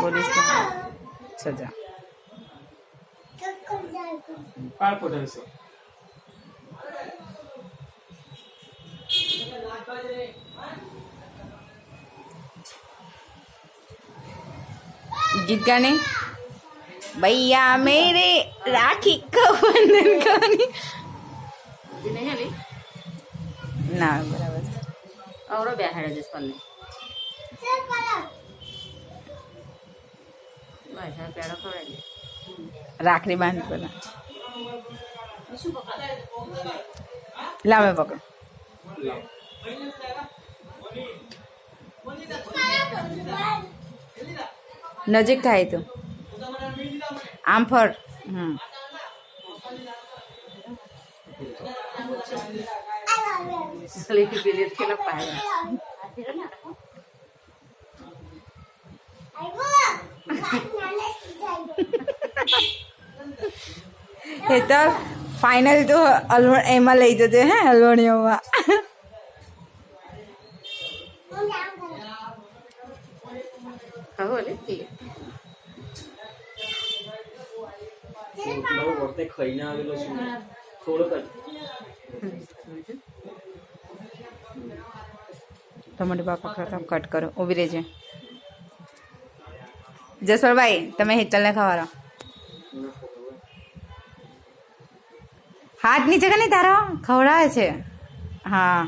પોલીસને સજા. પાળ પોતાવીશું. गीत गाने भैया मेरे राखी का बंधन गाने નહીં આવી ના બરાબર આવડો બેહાડે જસ પલ્લે બસ હવે પેડો ખવડાવી દે. રાખડી બાંધ પેલા શું પકડ લાવે પકડ લાવ. નજીક થાય તું આમ ફર પેલી પેલી કેટલો પાડ્યા એ તો ફાઇનલ તો એમાં લઈ જજે હે હલવણીઓમાં હવે લે નવો વખતે ખાઈને આવેલો છું થોડોક જ. ટમાટર બાપા પ્રથમ કટ કરો ઊભી રહેજે જસવરભાઈ તમે હેતલને ખવારો હાથ નીચે કે નહીં તારો ખવડાવે છે હા